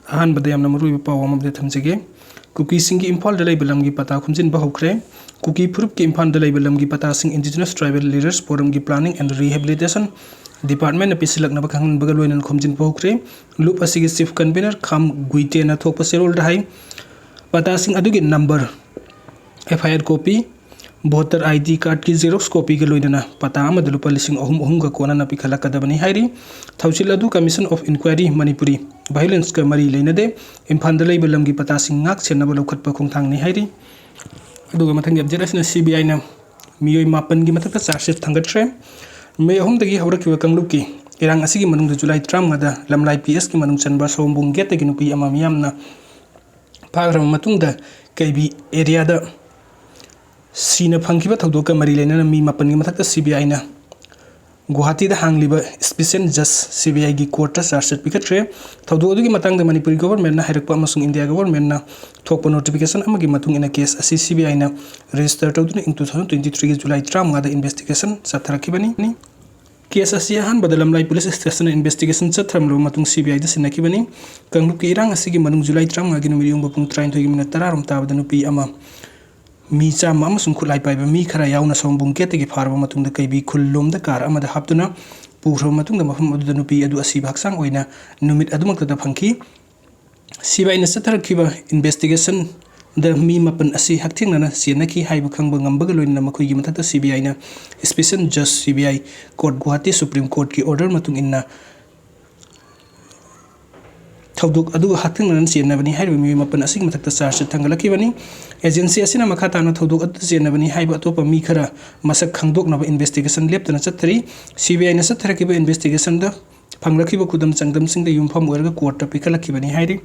अहमद पाव थमजगे cookie Imphal लम की पता खुमजिन बहुख्रे कुकी फुरुप के इम्फाल लम की पता इंडिजिनस ट्राइबल लीडर्स फोरम की प्लानिंग एंड रिहेबिलिटेशन डिपार्टमेंट पिछलना खाबल खुमजिन बहुख्रे लूप चीफ कन्वीनर खाम गुईटे थोप सेरोल पता number FIR copy voter ID card की जेरोक्स कॉपी के लोइना पता लूप 3,000 का कोना पीखलकदबनी है थौचिल commission of inquiry Manipuri violence का मरी लेनदे इम्फाल लम की पता सेनब लौखट खोंथांगनी है मथंग अपडेट CBI ना मियोय 9 की मथक चार्जशीट थंगट्रे मे 3 हौरखिबा कंगलुप की इरांग असिगी मनुंग जुलाई 30 लमलाई PS की मनुंग चनबा सोमबुंग गेट की नुपी अमा मियामना फाग्रम मतुंगदा कैबी एरिया दा सीना फंखिबा थौदोक मरी लेना मी 9 की मथक CBI ना गुवाहाटी हांगलिबा स्पेशल जज CBI की कोर्ट चार्जशीट पिखत्रे थौदोक की मतंग मणिपुरी गवर्नमेंट हैरकपा अमसुंग इंडिया गवर्नमेंट थोप नोटिफिकेशन अमगी मतुंग इन केस असी CBI ना रजिस्टर तौदुना इन 2023 की जुलाई 30 दा इन्वेस्टिगेशन चथरखिबनी केस असी अहमद लमलाई पुलिस स्टेशन इन्वेस्टिगेशन चथरमलो मतुंग CBI दा सिनखिबनी कंगलुप की इरांग असिगी मनुंग जुलाई 30 की नुमिरि उंग पुंग 23 की मिनट 10 रोम ताबदा नुपी अमा मी चाम अमसुंग खुलाई पाइबा मी खरा याउना सोमबुंग गेट की फारबा मतुंग दा कैबी खुल्लोम दा कार अमदा हापतुना पुखरो मतुंग दा मफम अदुदा नुपी अदु असी भागसांग ओइना नुमित अदुमक दा फंखी CBI ना चथरखिबा इन्वेस्टिगेशन द मी 9 असी हक्थिंगना सेनखी हाइबा खंगबा ngambga लोइना मखोइगी मथक्ता CBI ना स्पेशल जज CBI court Guwahati supreme court की ऑर्डर मतुंग इन्ना थौदुक अदु हक्थिंगना सेनबनी हाइबा मी 9 असी मथक्ता चार्ज थंगलखिबनी एजेंसी असिना मखाताना थौदुक अदु सेनबनी हाइबा अतोपा मी खरा मसक खंगदोकनबा इन्वेस्टिगेशन लेप्तना चथरी CBI ना चथरखिबा इन्वेस्टिगेशन द फंगलखिबा खुदम चंगदम सिंग द युमफम ओरगा कोर्ट पिखलखिबनी हाइरि